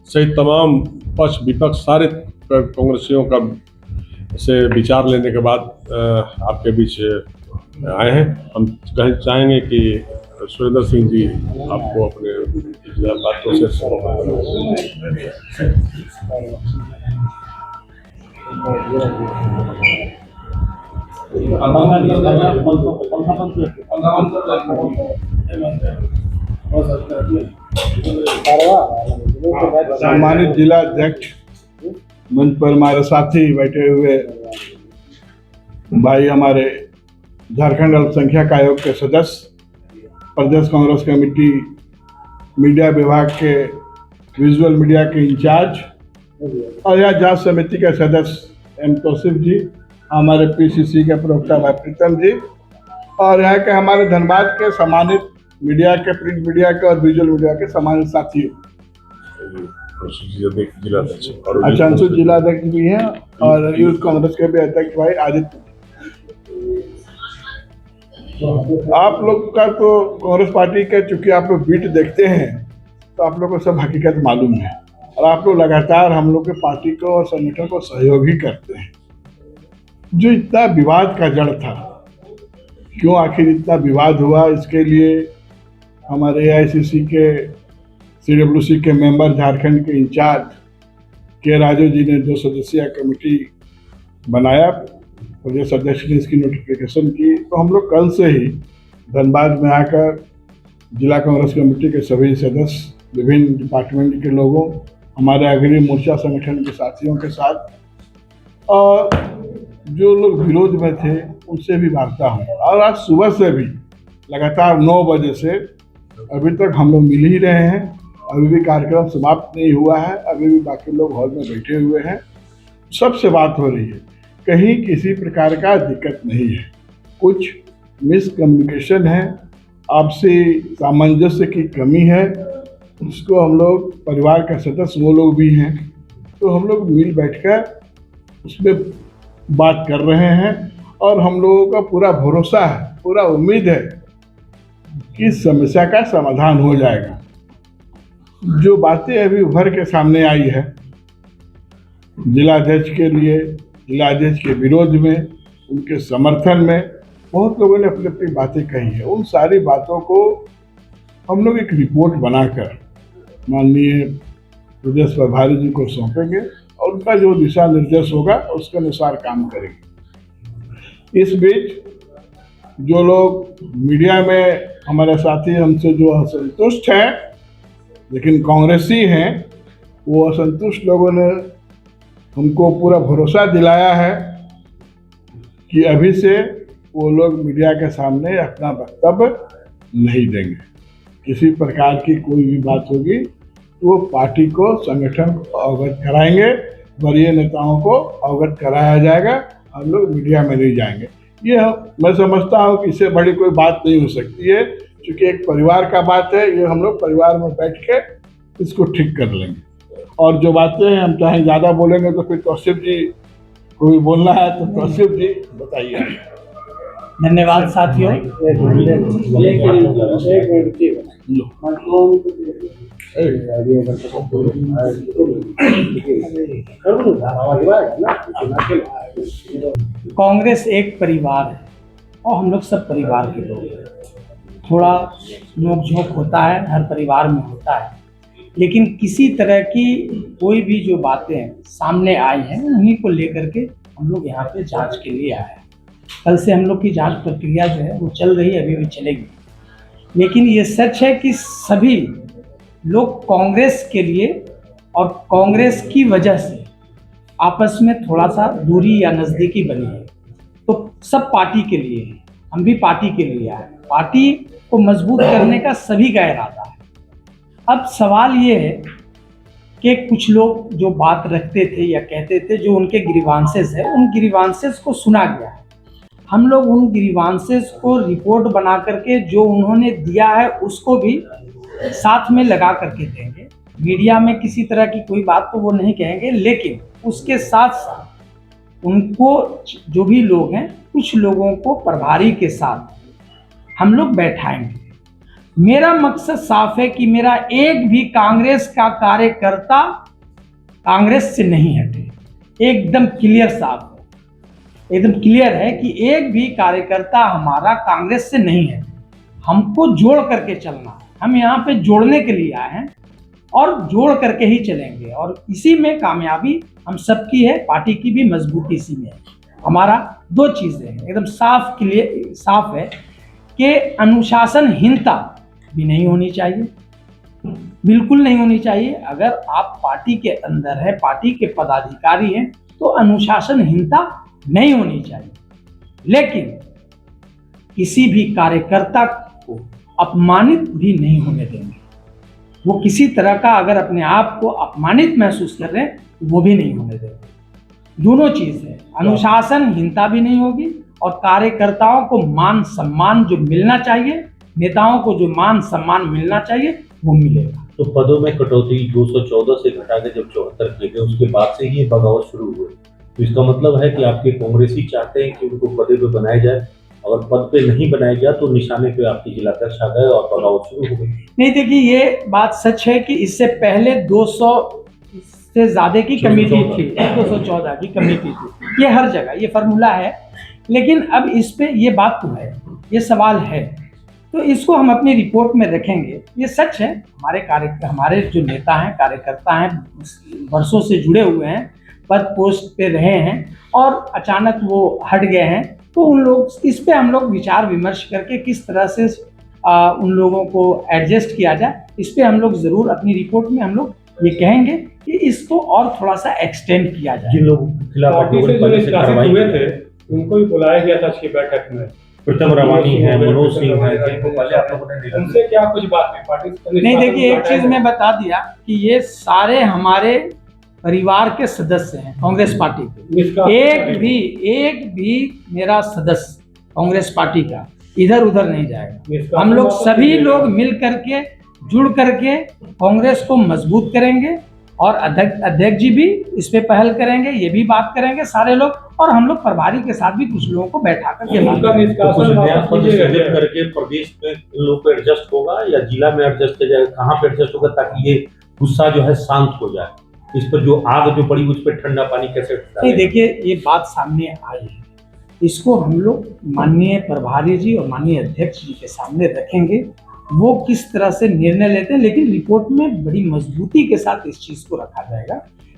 सहित तमाम पक्ष विपक्ष सारे कांग्रेसियों का से विचार लेने के बाद आपके बीच आए हैं। हम चाहेंगे कि सुरेंद्र सिंह जी आपको अपने बातों से सम्मानित जिला अध्यक्ष, मंच पर हमारे साथी बैठे हुए भाई, हमारे झारखंड अल्पसंख्यक आयोग के सदस्य, प्रदेश कांग्रेस कमेटी मीडिया विभाग के विजुअल मीडिया के इंचार्ज और यह जांच समिति के सदस्य एम तौसीफ जी, हमारे पीसीसी के प्रवक्ता भाई प्रीतम जी और यहाँ के हमारे धनबाद के सम्मानित मीडिया के, प्रिंट मीडिया के और विजुअल मीडिया के सम्मानित साथियों, अचांशु जिला अध्यक्ष भी हैं और यूथ कांग्रेस के भी अध्यक्ष भाई आदित्य। आप लोग का तो कांग्रेस पार्टी के, चूंकि आप लोग बीट देखते हैं तो आप लोग को सब हकीकत मालूम है और आप लोग लगातार हम लोग के पार्टी को और संगठन को सहयोग ही करते हैं। जो इतना विवाद का जड़ था, क्यों आखिर इतना विवाद हुआ, इसके लिए हमारे AICC के CWC के मेंबर, झारखंड के इंचार्ज के राजू जी ने 2 सदस्यीय कमेटी बनाया, प्रदेश अध्यक्ष ने इसकी नोटिफिकेशन की। तो हम लोग कल से ही धनबाद में आकर जिला कांग्रेस कमेटी के सभी सदस्य, विभिन्न डिपार्टमेंट के लोगों, हमारे अग्रणी मोर्चा संगठन के साथियों के साथ और जो लोग विरोध में थे उनसे भी वार्ता हुई और आज सुबह से भी लगातार 9 बजे से अभी तक हम लोग मिल ही रहे हैं। अभी भी कार्यक्रम समाप्त नहीं हुआ है, अभी भी बाकी लोग हॉल में बैठे हुए हैं, सबसे बात हो रही है, कहीं किसी प्रकार का दिक्कत नहीं है। कुछ मिसकम्युनिकेशन है, आपसी सामंजस्य की कमी है, उसको हम लोग परिवार के सदस्य वो लोग भी हैं, तो हम लोग मिल बैठकर उसमें बात कर रहे हैं और हम लोगों का पूरा भरोसा है, पूरा उम्मीद है कि इस समस्या का समाधान हो जाएगा। जो बातें अभी उभर के सामने आई है जिलाध्यक्ष के लिए, जिलाध्यक्ष के विरोध में, उनके समर्थन में बहुत लोगों ने अपनी अपनी बातें कही है। उन सारी बातों को हम लोग एक रिपोर्ट बनाकर माननीय प्रदेश प्रभारी जी को सौंपेंगे और उनका जो दिशा निर्देश होगा उसके अनुसार काम करेंगे। इस बीच जो लोग मीडिया में हमारे साथी हमसे जो असंतुष्ट हैं लेकिन कांग्रेसी हैं, वो असंतुष्ट लोगों ने हमको पूरा भरोसा दिलाया है कि अभी से वो लोग मीडिया के सामने अपना वक्तव्य नहीं देंगे। किसी प्रकार की कोई भी बात होगी तो वो पार्टी को, संगठन को अवगत कराएंगे, वरीय नेताओं को अवगत कराया जाएगा, हम लोग मीडिया में नहीं जाएंगे। ये मैं समझता हूँ कि इससे बड़ी कोई बात नहीं हो सकती है, क्योंकि एक परिवार का बात है, ये हम लोग परिवार में बैठ के इसको ठीक कर लेंगे। और जो बातें हैं, हम चाहे ज़्यादा बोलेंगे तो फिर तौसीफ जी को भी बोलना है, तो तौसीफ जी बताइए। धन्यवाद साथियों। कांग्रेस एक परिवार है और हम लोग सब परिवार के लोग हैं। थोड़ा नोक-झोंक होता है, हर परिवार में होता है, लेकिन किसी तरह की कोई भी जो बातें सामने आई हैं उन्हीं को लेकर के हम लोग यहाँ पे जांच के लिए आए हैं। कल से हम लोग की जांच प्रक्रिया जो है वो चल रही है, अभी भी चलेगी। लेकिन ये सच है कि सभी लोग कांग्रेस के लिए और कांग्रेस की वजह से आपस में थोड़ा सा दूरी या नज़दीकी बनी है, तो सब पार्टी के लिए है, हम भी पार्टी के लिए आए। पार्टी को मजबूत करने का सभी का इरादा है। अब सवाल ये है कि कुछ लोग जो बात रखते थे या कहते थे, जो उनके ग्रीवांसेस है, उन ग्रीवांसेस को सुना गया है। हम लोग उन ग्रीवांसेस को रिपोर्ट बना करके जो उन्होंने दिया है उसको भी साथ में लगा करके देंगे। मीडिया में किसी तरह की कोई बात तो वो नहीं कहेंगे, लेकिन उसके साथ साथ उनको, जो भी लोग हैं, कुछ लोगों को प्रभारी के साथ हम लोग बैठाएंगे। मेरा मकसद साफ है कि मेरा एक भी कांग्रेस का कार्यकर्ता कांग्रेस से नहीं हटे। एकदम क्लियर साफ है, एकदम क्लियर है कि एक भी कार्यकर्ता हमारा कांग्रेस से नहीं है। हमको जोड़ करके चलना है, हम यहाँ पे जोड़ने के लिए आए हैं और जोड़ करके ही चलेंगे, और इसी में कामयाबी हम सबकी है, पार्टी की भी मजबूती इसी में है। हमारा दो चीज़ें हैं, एकदम साफ है कि अनुशासनहीनता भी नहीं होनी चाहिए, बिल्कुल नहीं होनी चाहिए। अगर आप पार्टी के अंदर है, पार्टी के पदाधिकारी हैं, तो अनुशासनहीनता नहीं होनी चाहिए। लेकिन किसी भी कार्यकर्ता को अपमानित भी नहीं होने देंगे। वो किसी तरह का अगर अपने आप को अपमानित महसूस कर रहे हैं, वो भी नहीं होने देंगे। दोनों चीज़ है, अनुशासनहीनता भी नहीं होगी और कार्यकर्ताओं को मान सम्मान जो मिलना चाहिए, नेताओं को जो मान सम्मान मिलना चाहिए, वो मिलेगा। तो पदों में कटौती 214 से घटा के जब 74 किए गए, उसके बाद से ही बगावत शुरू हुई। तो इसका मतलब है कि आपके कांग्रेसी चाहते हैं कि उनको पदे पे बनाया जाए, अगर पद पे नहीं बनाया गया तो निशाने पे आपकी जिलाध्यक्ष आ गए और बगावत शुरू हो गई। नहीं, देखिए ये बात सच है कि इससे पहले 200 से ज्यादा की कमेटी थी, 214 की कमेटी थी, ये हर जगह ये फार्मूला है। लेकिन अब इस पे ये बात तो है, ये सवाल है, तो इसको हम अपनी रिपोर्ट में रखेंगे। ये सच है, हमारे जो नेता हैं, कार्यकर्ता हैं, वर्षों से जुड़े हुए हैं, पद पोस्ट पे रहे हैं और अचानक वो हट गए हैं, तो उन लोग इस पे हम लोग विचार विमर्श करके किस तरह से उन लोगों को एडजस्ट किया जाए, इस पे हम लोग ज़रूर अपनी रिपोर्ट में हम लोग ये कहेंगे कि इसको और थोड़ा सा एक्सटेंड किया जाए। जिन लोगों के खिलाफ आप लोगों ने पहले से कार्रवाई हुए थे, उनको भी बुलाया गया था उसकी बैठक में। प्रीतम रामानी है, मनोज सिंह है, जिनको पहले आप लोगों ने निलंबित उनसे क्या कुछ बात है पार्टी से? नहीं, देखिए एक चीज मैं बता दिया कि ये सारे हमारे परिवार के सदस्य हैं कांग्रेस पार्टी के। एक भी मेरा सदस्य कांग्रेस पार्टी का इधर उधर नहीं जाएगा। हम लोग सभी लोग मिल करके जुड़ करके कांग्रेस को मजबूत करेंगे और अध्यक्ष जी भी इस पे पहल करेंगे, ये भी बात करेंगे सारे लोग, और हम लोग प्रभारी के साथ भी कुछ लोगों को बैठा करके बात करेंगे। तो कुछ नया पद सृजित करके प्रदेश में इन लोगों को एडजस्ट होगा या जिला में एडजस्ट किया जाएगा, कहाँ पे एडजस्ट होगा ताकि ये गुस्सा जो है शांत हो जाए, इस पर जो आग जो पड़ी उस पर ठंडा पानी कैसे? नहीं, देखिए ये बात सामने आई है, इसको हम लोग माननीय प्रभारी जी और माननीय अध्यक्ष जी के सामने रखेंगे, वो किस तरह से निर्णय लेते हैं। लेकिन रिपोर्ट में बड़ी मजबूती के साथ इस चीज को रखा जाएगा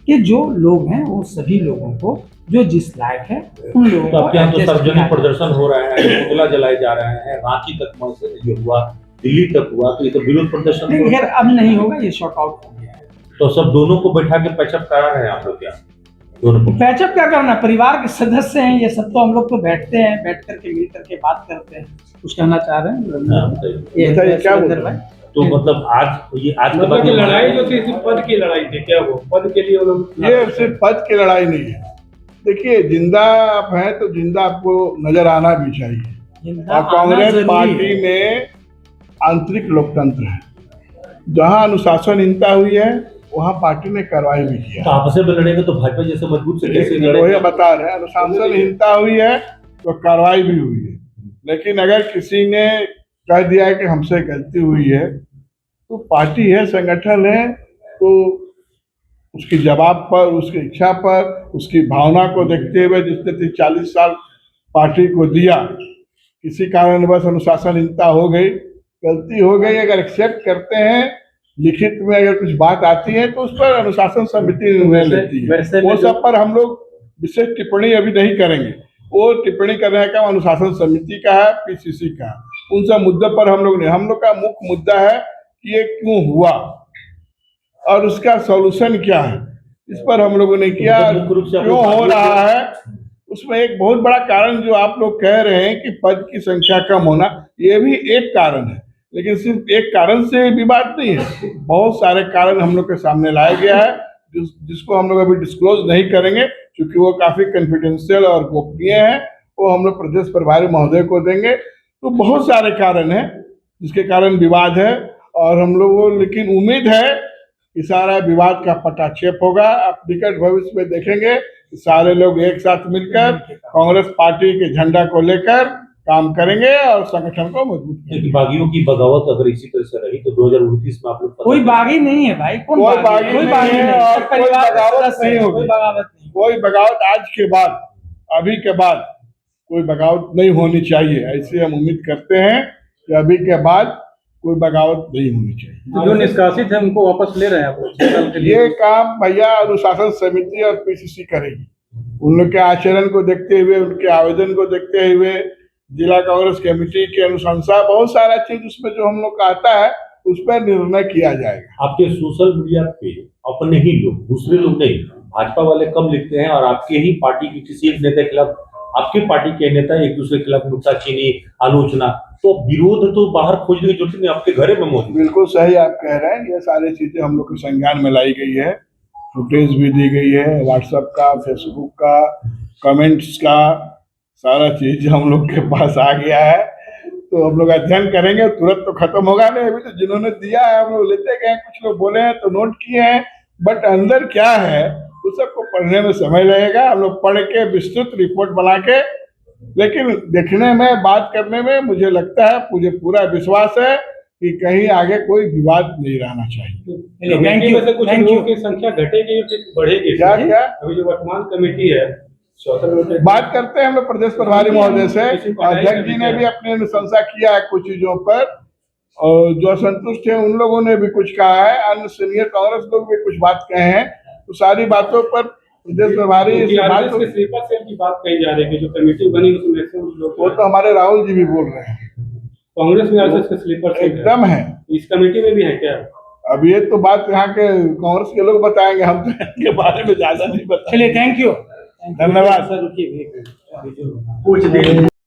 कि जो लोग हैं वो सभी लोगों को जो जिस लायक है उन लोगों तो आपके यहाँ तो adjust सार्वजनिक किया प्रदर्शन हो रहा है, पुतला जलाए जा रहे हैं, रांची तक जो हुआ, दिल्ली तक हुआ, तो ये तो विरोध प्रदर्शन जाएगा। हो खैर अब नहीं होगा, ये शॉर्ट आउट हो गया है। तो सब दोनों को बैठा के पैचअप करा रहे हैं आप लोग क्या? दोनों को पैचअप क्या करना, परिवार के सदस्य हैं ये सब, तो हम लोग तो बैठते हैं, बैठ करके मिल करके बात करते हैं। कुछ कहना चाह रहे हैं? हाँ, बताइए। बताइए, क्या बोल रहे भाई? हैं? तो मतलब आज के बाद मतलब लड़ाई जो थी सिर्फ पद की लड़ाई थी क्या? वो पद के लिए वो लोग ये सिर्फ पद की लड़ाई नहीं है। देखिए, जिंदा आप हैं तो जिंदा आपको नजर आना भी चाहिए, जिंदा और आना कांग्रेस जरूरी पार्टी है। में आंतरिक लोकतंत्र है। जहां अनुशासनहीनता हुई है वहां पार्टी ने कार्रवाई भी किया। तो आपस में लड़ेंगे तो भाजपा जैसे मजबूत से कैसे वही लड़ेंगे? बता रहे हैं, अनुशासनहीनता हुई है तो कार्रवाई भी हुई है। लेकिन अगर किसी ने कह दिया है कि हमसे गलती हुई है, तो पार्टी है, संगठन है, तो उसकी जवाब पर, उसकी इच्छा पर, उसकी भावना को देखते हुए जिसने 40 साल पार्टी को दिया, किसी कारणवश अनुशासनहीनता हो गई, गलती हो गई, अगर एक्सेप्ट करते हैं, लिखित में अगर कुछ बात आती है तो उस पर अनुशासन समिति निर्णय लेती है। वो सब पर हम लोग विशेष टिप्पणी अभी नहीं करेंगे। वो टिप्पणी करने का अनुशासन समिति का है, पीसीसी का है। उन सब मुद्दों पर हम लोग नहीं, हम लोग का मुख्य मुद्दा है कि ये क्यों हुआ और उसका सॉल्यूशन क्या है, इस पर हम लोगों ने किया। मुख्य रूप से क्यों हो रहा है उसमें एक बहुत बड़ा कारण जो आप लोग कह रहे हैं कि पद की संख्या कम होना, ये भी एक कारण है, लेकिन सिर्फ एक कारण से विवाद नहीं है। बहुत सारे कारण हम लोग के सामने लाया गया है जिसको हम लोग अभी डिस्क्लोज नहीं करेंगे, क्योंकि वो काफी कॉन्फिडेंशियल और गोपनीय है। वो हम लोग प्रदेश प्रभारी महोदय को देंगे। तो बहुत सारे कारण हैं जिसके कारण विवाद है, और हम लोगों को लेकिन उम्मीद है कि सारा विवाद का पटाक्षेप होगा। आप निकट भविष्य में देखेंगे कि सारे लोग एक साथ मिलकर कांग्रेस पार्टी के झंडा को लेकर काम करेंगे और संगठन को मजबूत करेंगे। क्योंकि बागियों की बगावत अगर इसी तरह से रही तो 2029 में आप लोग कोई बागी नहीं है भाई, कौन कोई बागी बागी कोई नहीं बागी है नहीं, और सब कोई परिवार का बगावत सदस्य नहीं है, होगी। कोई बगावत नहीं। कोई बगावत आज के बाद, अभी के बाद कोई बगावत नहीं होनी चाहिए। ऐसे हम उम्मीद करते हैं कि अभी के बाद कोई बगावत नहीं होनी चाहिए। जो निष्कासित है उनको वापस ले रहे हैं आप 6 साल के लिए। ये काम भैया अनुशासन समिति और पीसीसी करेगी। उन लोग के आचरण को देखते हुए, उनके आवेदन को देखते हुए, जिला कांग्रेस कमेटी की अनुशंसा, बहुत सारा चीज उसमें जो हम लोग का आता है उस पर निर्णय किया जाएगा। आपके सोशल मीडिया पे अपने ही लोग, दूसरे लोग नहीं, भाजपा वाले कम लिखते हैं और आपके ही पार्टी के किसी एक नेता के खिलाफ, आपके पार्टी के नेता एक दूसरे के खिलाफ नुक्ताचीनी, आलोचना, तो विरोध तो बाहर खोजने की जरूरत नहीं, आपके घर में मौजूद। बिल्कुल सही आप कह रहे हैं। ये सारी चीजें हम लोग के संज्ञान में लाई गई है, फुटेज भी दी गई है, व्हाट्सएप का, फेसबुक का, कमेंट्स का, सारा चीज हम लोग के पास आ गया है। तो हम लोग अध्ययन करेंगे, तुरंत तो खत्म होगा नहीं। अभी तो जिन्होंने दिया है हम लोग लेते गए, कुछ लोग बोले हैं तो नोट किए हैं, बट अंदर क्या है उस सबको पढ़ने में समय लगेगा। हम लोग पढ़ के विस्तृत रिपोर्ट बना के, लेकिन देखने में, बात करने में मुझे लगता है, मुझे पूरा विश्वास है कि कहीं आगे कोई विवाद नहीं रहना चाहिए। थैंक यू, में से कुछ थैंक लोगों यू। की संख्या घटेगी या फिर बढ़ेगी? क्या क्या अभी जो वर्तमान कमेटी है 74 लोग बात करते हैं हम लोग प्रदेश प्रभारी महोदय से। अध्यक्ष जी ने भी अपनी अनुशंसा किया है कुछ चीजों पर, और जो असंतुष्ट है उन लोगों ने भी कुछ कहा है, अन्य सीनियर कांग्रेस लोग भी कुछ बात कहे हैं। तो सारी बातों पर प्रदेश प्रभारी क्योंकि इस बात आरएसएस के स्लीपर सेल की बात कही जा रही है कि जो कमेटी बनी उसमें मैक्सिमम लोग वो तो हमारे राहुल जी भी बोल रहे हैं, कांग्रेस में आरएसएस के स्लीपर सेल है। एकदम है। इस कमेटी में भी है क्या? अब ये तो बात यहाँ के कांग्रेस के लोग बताएंगे, हम तो इनके बारे में ज्यादा नहीं बताएंगे। चलिए, थैंक यू। धन्यवाद। सर रुकिए,